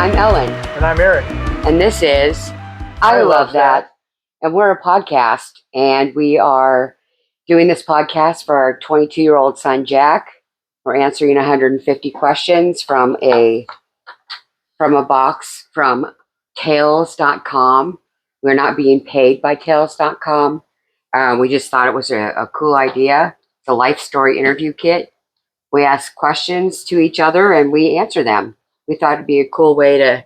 I'm Ellen. And I'm Eric. And this is I Love That. And we're a podcast. And we are doing this podcast for our 22-year-old son, Jack. We're answering 150 questions from a box from Tails.com. We're not being paid by Tails.com. We just thought it was a cool idea. It's a life story interview kit. We ask questions to each other and we answer them. We thought it'd be a cool way to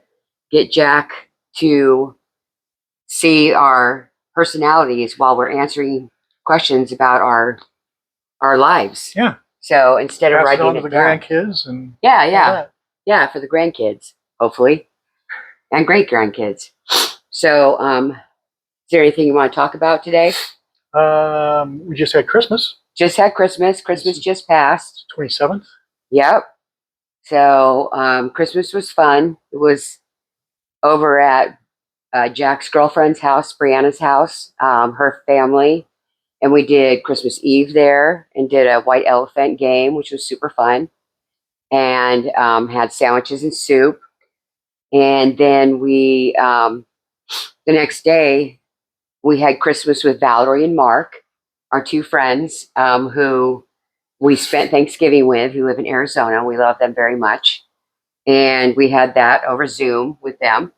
get Jack to see our personalities while we're answering questions about our lives. Yeah. So instead of writing on to it the down, grandkids and yeah, for the grandkids, hopefully, and great grandkids. So, is there anything you want to talk about today? We just had Christmas. Just had Christmas. Christmas just passed. 27th. Yep. So Christmas was fun. It was over at Jack's girlfriend's house, Brianna's house, her family. And we did Christmas Eve there and did a white elephant game, which was super fun. And had sandwiches and soup. And then we, the next day, we had Christmas with Valerie and Mark, our two friends who we spent Thanksgiving with, who live in Arizona. We love them very much. And we had that over Zoom with them.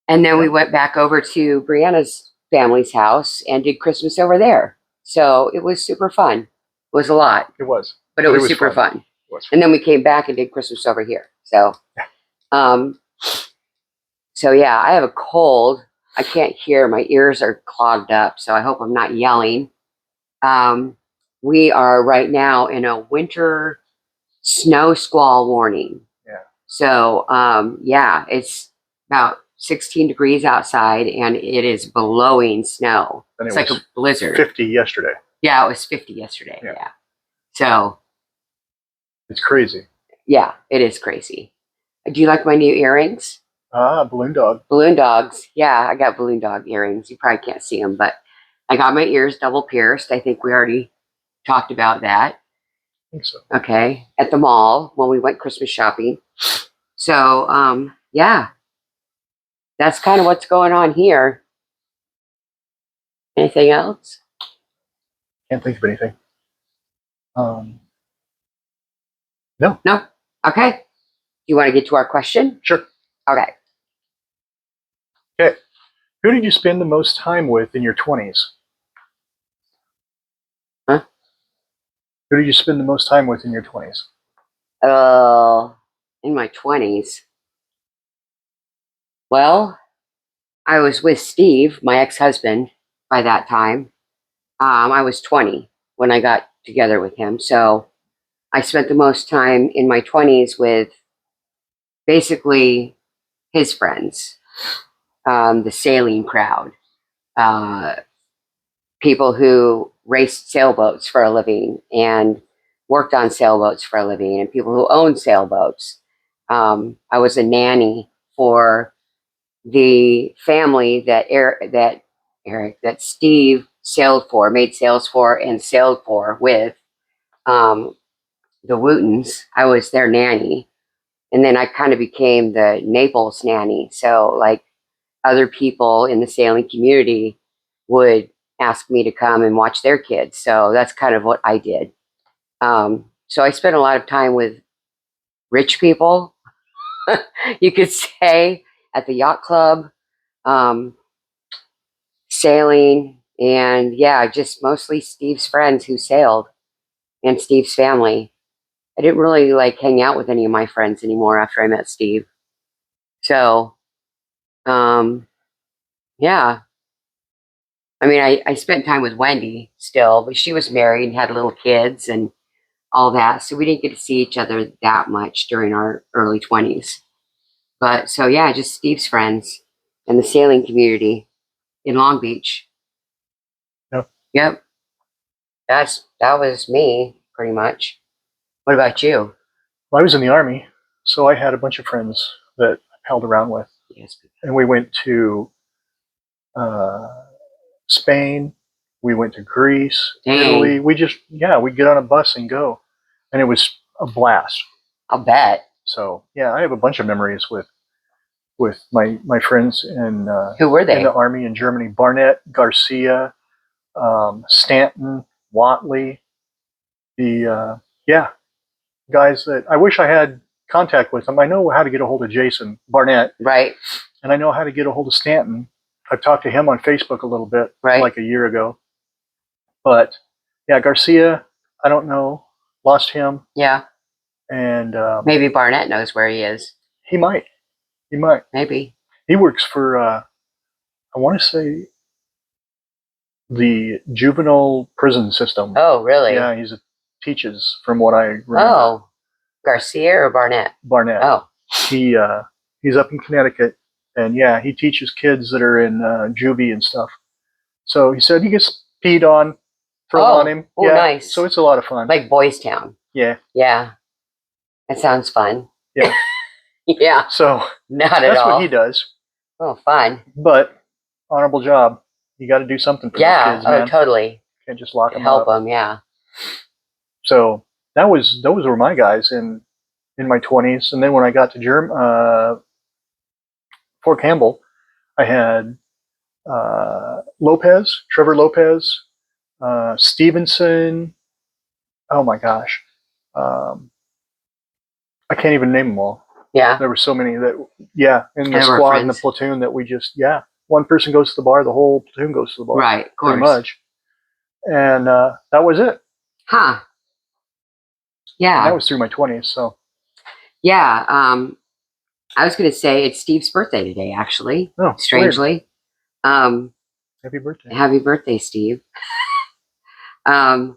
And then we went back over to Brianna's family's house and did Christmas over there. So it was super fun. It was a lot. It was. But it was super fun. And then we came back and did Christmas over here. So, yeah, I have a cold. I can't hear. My ears are clogged up. So I hope I'm not yelling. We are right now in a winter snow squall warning. Yeah. So, it's about 16 degrees outside and it is blowing snow. It's like a blizzard. 50 yesterday. Yeah, it was 50 yesterday. Yeah. So. It's crazy. Yeah, it is crazy. Do you like my new earrings? Balloon dog. Balloon dogs. Yeah, I got balloon dog earrings. You probably can't see them, but I got my ears double pierced. I think we already talked about that. I think so. Okay. At the mall when we went Christmas shopping. So, that's kind of what's going on here. Anything else? Can't think of anything. No. Okay. Do you want to get to our question? Sure. Okay. Okay. Who did you spend the most time with in your 20s? Huh? Who did you spend the most time with in your 20s? In my 20s. Well, I was with Steve, my ex-husband, by that time. I was 20 when I got together with him. So I spent the most time in my 20s with basically his friends, the sailing crowd, people who raced sailboats for a living and worked on sailboats for a living, and people who owned sailboats. I was a nanny for the family that Steve sailed for, made sails for, and sailed for with the Wootons. I was their nanny. And then I kind of became the Naples nanny. So like other people in the sailing community would ask me to come and watch their kids. So that's kind of what I did. So I spent a lot of time with rich people, you could say, at the yacht club, sailing, and just mostly Steve's friends who sailed and Steve's family. I didn't really like hang out with any of my friends anymore after I met Steve. So, I mean, I spent time with Wendy still, but she was married and had little kids and all that. So we didn't get to see each other that much during our early 20s. But so, just Steve's friends and the sailing community in Long Beach. Yep. That was me, pretty much. What about you? Well, I was in the Army, so I had a bunch of friends that I palled around with. Yes. And we went to Spain. We went to Greece, Italy. We'd get on a bus and go. And it was a blast. I'll bet. So, I have a bunch of memories with with my friends in Who were in they? the Army in Germany. Barnett, Garcia, Stanton, Watley, the guys that I wish I had contact with them. I know how to get a hold of Jason Barnett, Right. and I know how to get a hold of Stanton. I've talked to him on Facebook a little bit, Right. like a year ago. But yeah, Garcia, I don't know, lost him, Yeah. and Maybe Barnett knows where he is. he might. Maybe. He works for I want to say the juvenile prison system. Oh, really? Yeah, teaches from what I remember. Oh, Garcia or Barnett? Barnett. Oh, He's up in Connecticut, and yeah, he teaches kids that are in juvie and stuff. So he said he gets peed on, thrown on him. Oh, yeah, nice. So it's a lot of fun. Like Boys Town. Yeah. Yeah. That sounds fun. Yeah. Yeah. So not at all. That's what he does. Oh, fun. But honorable job. You got to do something for those kids, man. Oh, totally. Can't just lock them Help up. them, yeah. So those were my guys in my 20s, and then when I got to Fort Campbell, I had Trevor Lopez, Stevenson. Oh my gosh, I can't even name them all. Yeah. There were so many that, in the They were squad and the friends. platoon that we just, one person goes to the bar, the whole platoon goes to the bar. Right, of course. Pretty much. And that was it. Huh. Yeah. And that was through my 20s, so. Yeah. I was going to say it's Steve's birthday today, actually. Oh, strangely. Weird. Happy birthday. Happy birthday, Steve. Yeah,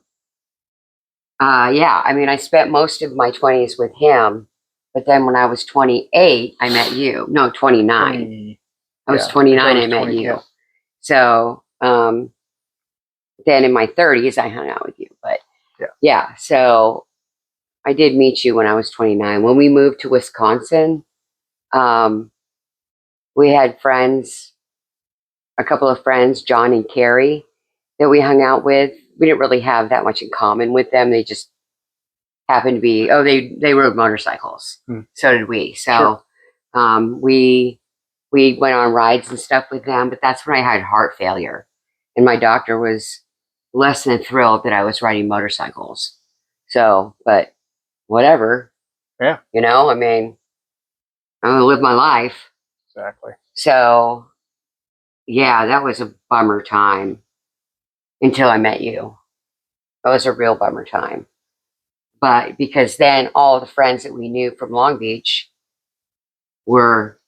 I mean, I spent most of my 20s with him, but then when I was 28, I met you. No, 29. I was 29, I met you. Yeah. So, then in my 30s, I hung out with you. But yeah, so I did meet you when I was 29. When we moved to Wisconsin, we had friends, a couple of friends, John and Carrie, that we hung out with. We didn't really have that much in common with them. They just happened to be, they rode motorcycles. So did we. So we went on rides and stuff with them, but that's when I had heart failure. And my doctor was less than thrilled that I was riding motorcycles. So, but whatever. Yeah. You know, I mean, I'm going to live my life. Exactly. So, yeah, that was a bummer time until I met you. That was a real bummer time. But because then all the friends that we knew from Long Beach were,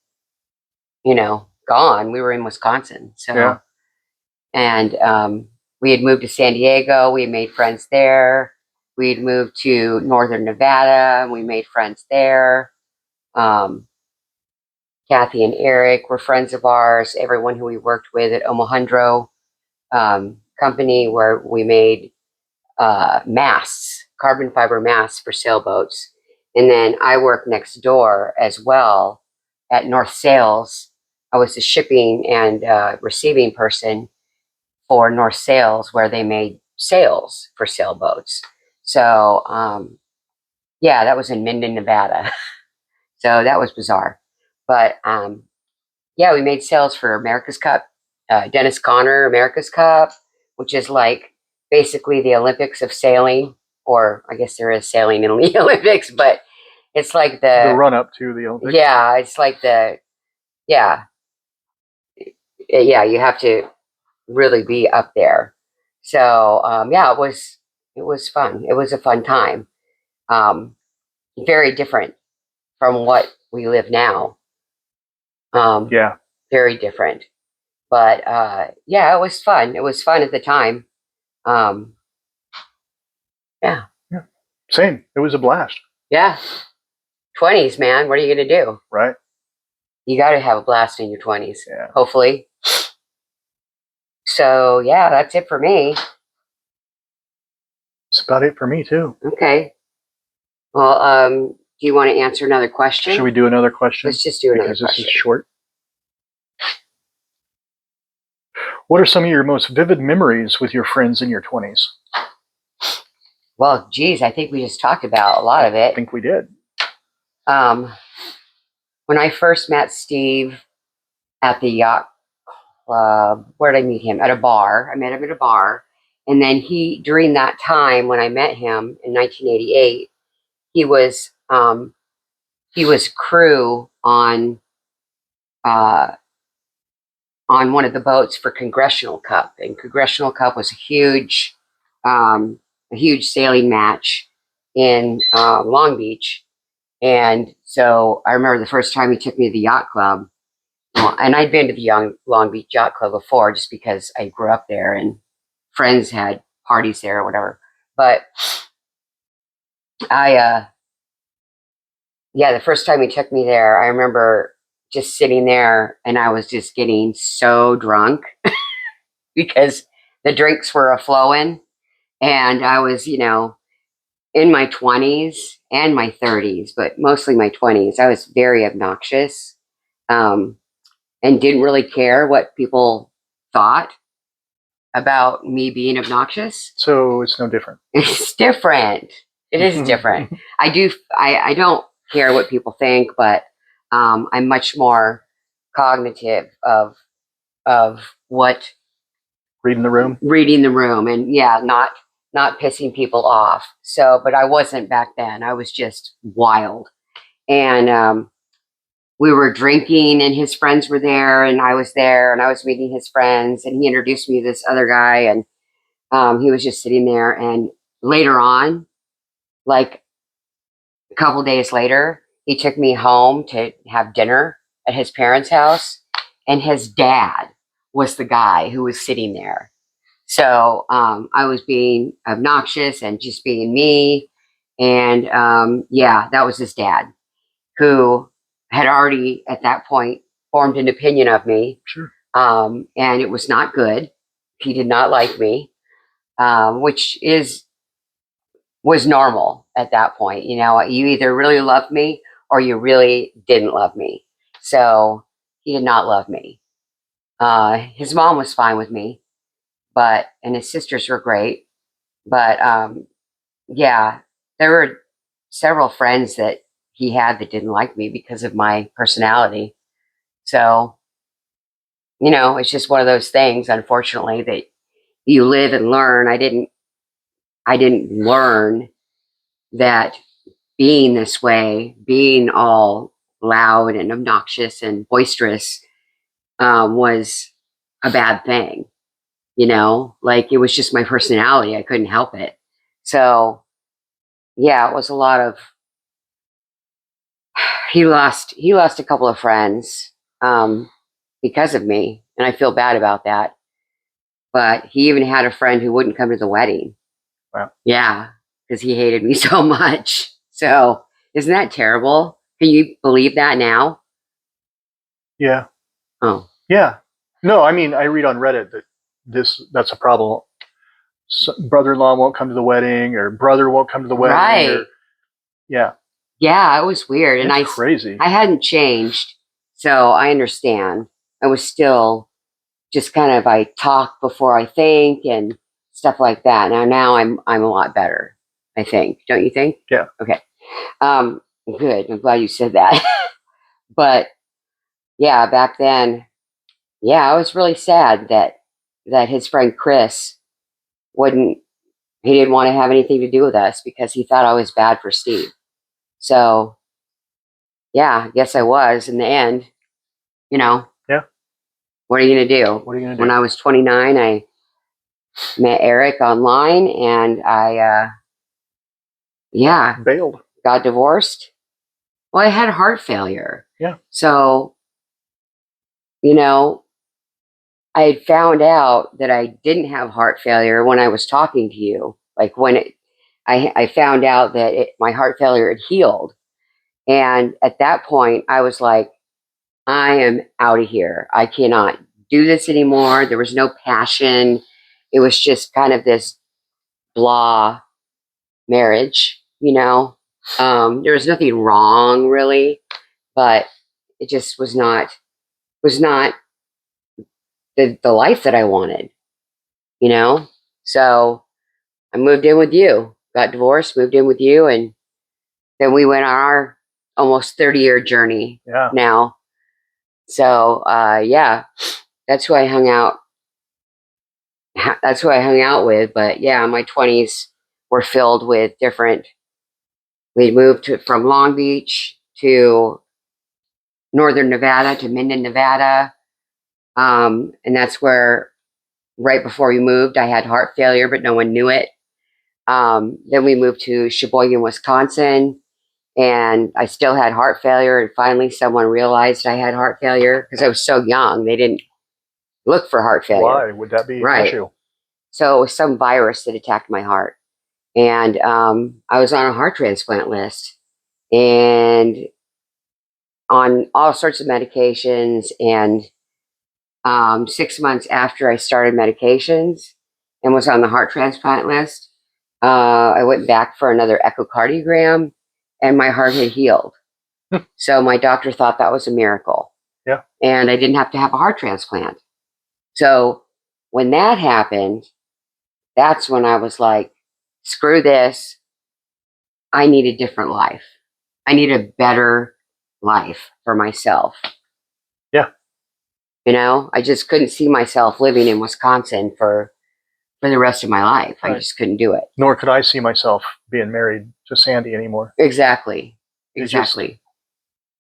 gone. We were in Wisconsin. So, and we had moved to San Diego. We made friends there. We had moved to Northern Nevada, and we made friends there. Kathy and Eric were friends of ours. Everyone who we worked with at Omohundro company, where we made masts, carbon fiber masts for sailboats. And then I worked next door as well at North Sails. I was the shipping and receiving person for North Sails, where they made sails for sailboats. So, yeah, that was in Minden, Nevada. So that was bizarre. But yeah, we made sails for America's Cup, Dennis Conner America's Cup, which is like basically the Olympics of sailing, or I guess there is sailing in the Olympics, but it's like the run up to the Olympics. Yeah, it's like yeah, you have to really be up there. So yeah, it was fun. It was a fun time. Very different from what we live now. Very different. But yeah, it was fun. It was fun at the time. Yeah. Same. It was a blast. Yeah. 20s, man. What are you going to do? Right. You got to have a blast in your 20s. Yeah. Hopefully. So, yeah, that's it for me. That's about it for me, too. Okay. Well, do you want to answer another question? Should we do another question? Let's just do another question. This is short. What are some of your most vivid memories with your friends in your 20s? Well, geez, I think we just talked about a lot of it. I think we did. when I first met Steve at the yacht club, where did I meet him? At a bar. I met him at a bar. And then during that time when I met him in 1988, he was crew uh, on one of the boats for Congressional Cup, and Congressional Cup was a huge sailing match in Long Beach. And so I remember the first time he took me to the yacht club. Well, and I'd been to the Long Beach Yacht Club before, just because I grew up there and friends had parties there or whatever. But I, yeah, the first time he took me there, I remember just sitting there and I was just getting so drunk because the drinks were a flowing, and I was, in my 20s and my 30s, but mostly my 20s. I was very obnoxious, um, and didn't really care what people thought about me being obnoxious. So it's no different. It's different. It is different. I don't care what people think, but I'm much more cognitive of what Reading the room. And yeah, not pissing people off. So, but I wasn't back then. I was just wild. And we were drinking, and his friends were there, and I was there, and I was meeting his friends, and he introduced me to this other guy, and he was just sitting there. And later on, like a couple days later, he took me home to have dinner at his parents' house, and his dad was the guy who was sitting there. So I was being obnoxious and just being me. And yeah, that was his dad, who had already at that point formed an opinion of me. Sure. And it was not good. He did not like me, which was normal at that point. You either really loved me or you really didn't love me. So he did not love me. His mom was fine with me, and his sisters were great. But yeah, there were several friends that he had that didn't like me because of my personality. So, it's just one of those things, unfortunately, that you live and learn. I didn't learn that being this way, being all loud and obnoxious and boisterous, was a bad thing. Like it was just my personality. I couldn't help it. So, yeah, it was a lot of. He lost a couple of friends because of me, and I feel bad about that. But he even had a friend who wouldn't come to the wedding. Wow. Yeah, because he hated me so much. So isn't that terrible? Can you believe that now? Yeah. Oh, Yeah. No, I mean, I read on Reddit that that's a problem. Brother-in-law won't come to the wedding, or brother won't come to the wedding. right. Yeah. Yeah, it was weird, and It's crazy. I hadn't changed, so I understand. I was still just kind of, I talk before I think and stuff like that. Now I'm a lot better, I think. Don't you think? Yeah. Okay. Good. I'm glad you said that. But yeah, back then, yeah, I was really sad that his friend Chris wouldn't he didn't want to have anything to do with us because he thought I was bad for Steve. So yeah, I guess I was in the end. Yeah. What are you gonna do? What are you gonna do? When I was 29, I met Eric online, and I yeah, Bailed. got divorced. Well, I had heart failure. Yeah. So, I had found out that I didn't have heart failure when I was talking to you. Like I found out that my heart failure had healed. And at that point, I was like, I am out of here. I cannot do this anymore. There was no passion. It was just kind of this blah marriage, there was nothing wrong really, but it just was not the life that I wanted, So I moved in with you, got divorced, moved in with you, and then we went on almost 30-year journey Yeah. now. So, yeah, that's who I hung out. That's who I hung out with. But yeah, my 20s were filled with different. We moved from Long Beach to Northern Nevada to Minden, Nevada. And that's where, right before we moved, I had heart failure, but no one knew it. Then we moved to Sheboygan, Wisconsin, and I still had heart failure. And finally, someone realized I had heart failure because I was so young. They didn't look for heart failure. Why would that be an issue? So it was some virus that attacked my heart. And I was on a heart transplant list and on all sorts of medications. And 6 months after I started medications and was on the heart transplant list, I went back for another echocardiogram and my heart had healed. So my doctor thought that was a miracle. Yeah. And I didn't have to have a heart transplant. So when that happened, that's when I was like, screw this. I need a different life. I need a better life for myself. Yeah. You know, I just couldn't see myself living in Wisconsin for the rest of my life. Right. I just couldn't do it. Nor could I see myself being married to Sandy anymore. Exactly. It's Exactly. just,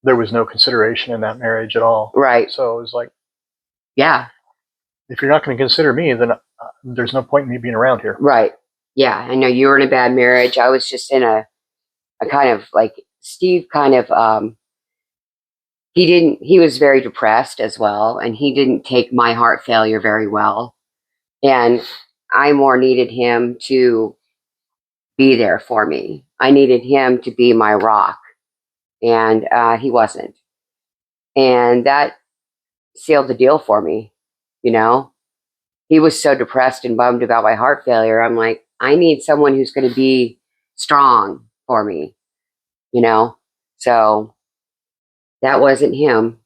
there was no consideration in that marriage at all. Right. So it was like, yeah. If you're not going to consider me, then there's no point in me being around here. Right. Yeah. I know you were in a bad marriage. I was just in a kind of like Steve kind of, he was very depressed as well. And he didn't take my heart failure very well. And I more needed him to be there for me. I needed him to be my rock. And he wasn't. And that sealed the deal for me. You know, he was so depressed and bummed about my heart failure. I'm like, I need someone who's going to be strong for me, you know? So that wasn't him.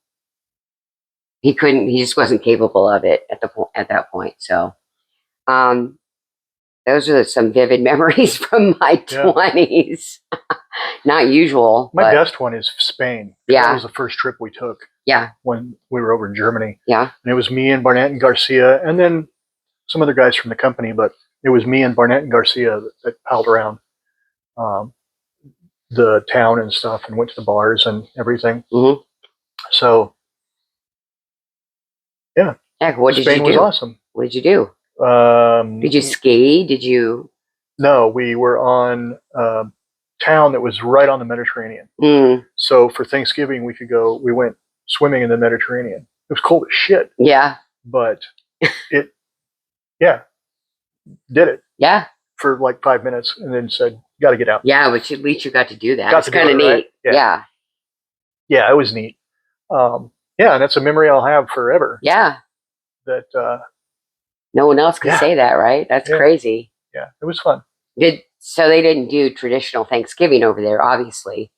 He just wasn't capable of it at that point. So, those are some vivid memories from my 20s. Not usual. My best one is Spain. Yeah. That was the first trip we took. Yeah. When we were over in Germany. Yeah. And it was me and Barnett and Garcia, and then some other guys from the company, but it was me and Barnett and Garcia that palled around the town and stuff and went to the bars and everything. Mm-hmm. So, yeah. Heck, what did you do? Spain was awesome. What did you do? Did you ski? Did you? No, we were on a town that was right on the Mediterranean. Mm. So for Thanksgiving, we went swimming in the Mediterranean. It was cold as shit. Yeah. But did it. Yeah. For like 5 minutes and then said, got to get out. Yeah, but at least you got to do that. It's kind of neat. Right? Yeah. Yeah, it was neat. Yeah, and that's a memory I'll have forever. Yeah. That no one else could say that, right? That's crazy. Yeah, it was fun. So they didn't do traditional Thanksgiving over there, obviously.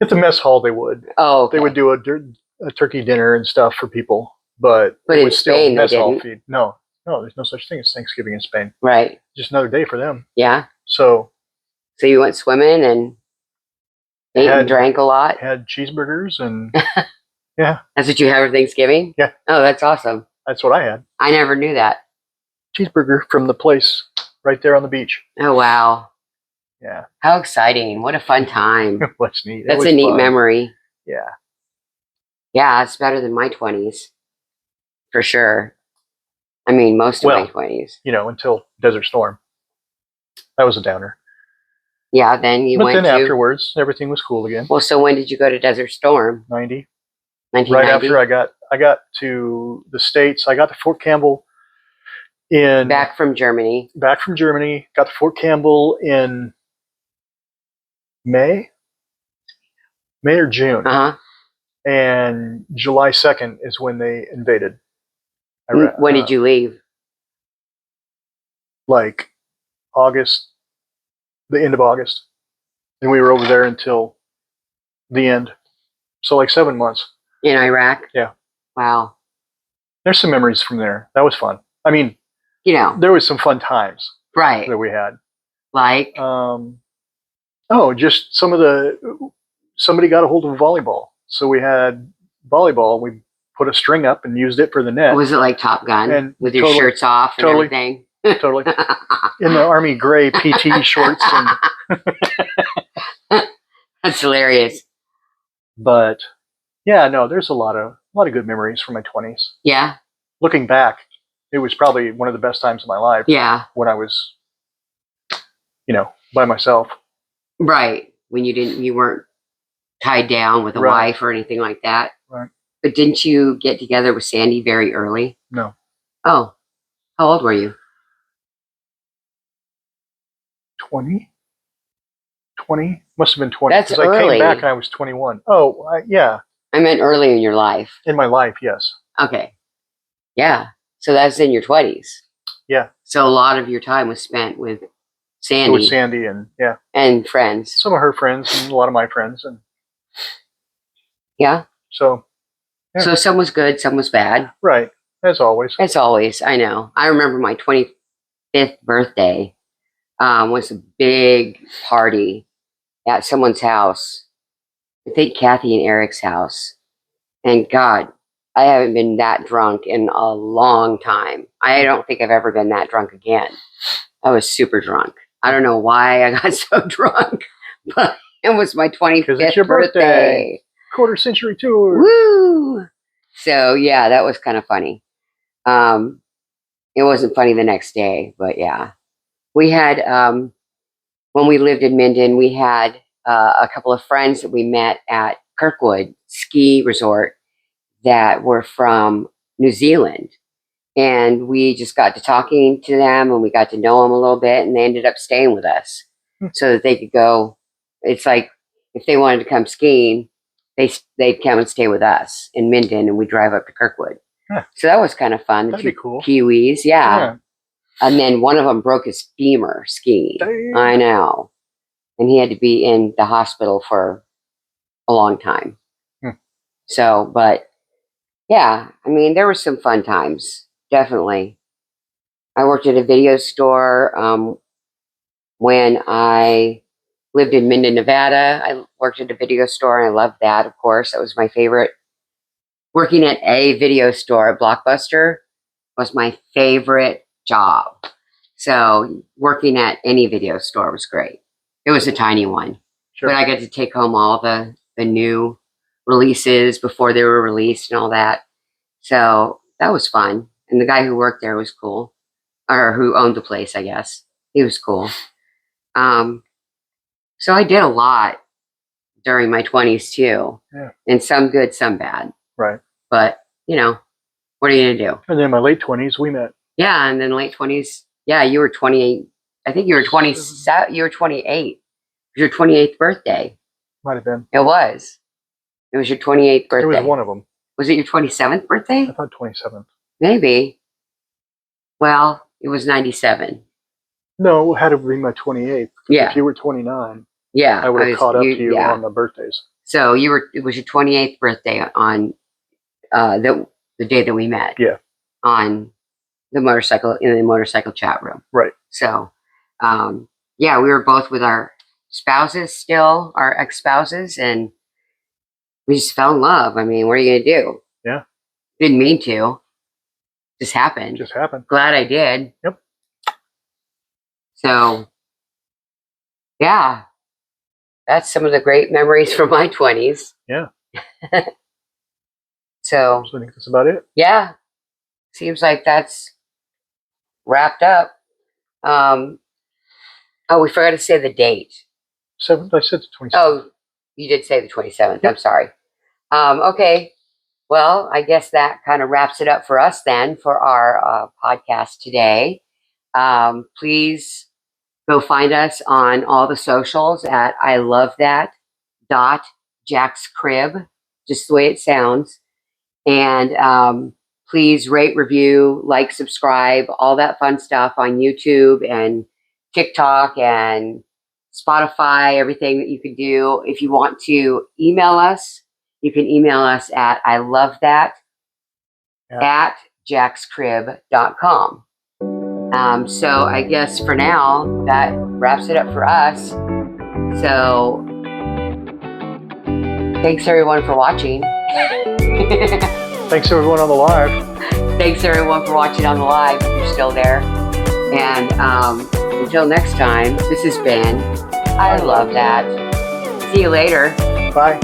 At the mess hall, they would. Oh, okay. They would do a turkey dinner and stuff for people, but it was still Spain, mess hall feed. No, there's no such thing as Thanksgiving in Spain. Right. Just another day for them. Yeah. So you went swimming and ate and drank a lot? Had cheeseburgers and yeah. That's what you had for Thanksgiving? Yeah. Oh, that's awesome. That's what I had. I never knew that. Cheeseburger from the place right there on the beach. Oh, wow. Yeah. How exciting. What a fun time. What's neat. That's a neat memory. Yeah. Yeah, it's better than my 20s. For sure. I mean, most of my 20s. Until Desert Storm. That was a downer. Yeah, then you went But then afterwards, everything was cool again. Well, so when did you go to Desert Storm? 90. 1990? Right after I got to the States. I got to Fort Campbell Back from Germany. Got to Fort Campbell in May or June. Uh-huh. And July 2nd is when they invaded Iraq. When did you leave? Like August, the end of August. And we were over there until the end. So like 7 months. In Iraq? Yeah. Wow. There's some memories from there. That was fun. I mean, there was some fun times. Right. That we had. Like? Just some of the somebody got a hold of a volleyball. So we had volleyball. We put a string up and used it for the net. Was it like Top Gun And with your shirts off and everything? Totally. In the Army gray PT shorts. That's hilarious. But yeah, no, there's a lot of good memories from my 20s. Yeah. Looking back, it was probably one of the best times of my life. Yeah. When I was, by myself. Right. When you weren't tied down with a wife or anything like that. Right. But didn't you get together with Sandy very early? No. Oh, how old were you? 20? Must have been 20. That's because early. I came back and I was 21. Oh, yeah. I meant early in your life. In my life, yes. Okay. Yeah. So that's in your 20s. Yeah. So a lot of your time was spent with Sandy. With Sandy and and friends. Some of her friends and a lot of my friends and yeah. So yeah. So some was good, some was bad. Right. As always. As always, I know. I remember my 25th birthday was a big party at someone's house. I think Kathy and Eric's house. And God, I haven't been that drunk in a long time. I don't think I've ever been that drunk again. I was super drunk. I don't know why I got so drunk, but it was my 25th it's your birthday. Quarter century tour. Woo! So yeah, that was kind of funny. It wasn't funny the next day, but yeah. We had, when we lived in Minden, we had a couple of friends that we met at Kirkwood Ski Resort that were from New Zealand. And we just got to talking to them and we got to know them a little bit, and they ended up staying with us so that they could go. It's like if they wanted to come skiing, they'd come and stay with us in Minden, and we drive up to Kirkwood. Huh. So that was kind of fun. That'd be cool. Kiwis, yeah. And then one of them broke his femur skiing. Damn. I know. And he had to be in the hospital for a long time. So, but yeah, I mean, there were some fun times. Definitely. I worked at a video store when I lived in Minden, Nevada. I worked at a video store, and I loved that, of course. That was my favorite. Working at a video store at Blockbuster was my favorite job. So working at any video store was great. It was a tiny one. Sure. But I got to take home all the new releases before they were released and all that. So that was fun. And the guy who worked there was cool. Or who owned the place, I guess. He was cool. So I did a lot during my 20s too. Yeah. And some good, some bad. Right. But, what are you going to do? And then in my late 20s, we met. Yeah, and then late 20s. Yeah, you were 28. I think you were 27. You were 28. It was your 28th birthday. Might have been. It was. It was your 28th birthday. It was one of them. Was it your 27th birthday? I thought 27th. Maybe. Well, it was 97. No, it had to be my 28th. Yeah. If you were 29, yeah, I would have caught up to you on the birthdays. So it was your 28th birthday on the day that we met. Yeah. On the motorcycle chat room. Right. So, yeah, we were both with our spouses still, our ex-spouses, and we just fell in love. I mean, what are you going to do? Yeah. Didn't mean to. Just happened. Just happened. Glad I did. Yep. So, yeah, that's some of the great memories from my 20s. Yeah. So I think that's about it. Yeah. Seems like that's wrapped up. Oh, we forgot to say the date. 7th? I said the 27th. Oh, you did say the 27th. Yep. I'm sorry. Okay. Well, I guess that kind of wraps it up for us then for our podcast today. Please go find us on all the socials at ilovethat.jackscrib, just the way it sounds. And please rate, review, like, subscribe, all that fun stuff on YouTube and TikTok and Spotify, everything that you can do. If you want to email us, you can email us at ilovethat@jackscrib.com. So I guess for now, that wraps it up for us. So Thanks everyone for watching. Thanks everyone on the live. Thanks everyone for watching on the live if you're still there. And until next time, this has been I Love That. See you later. Bye.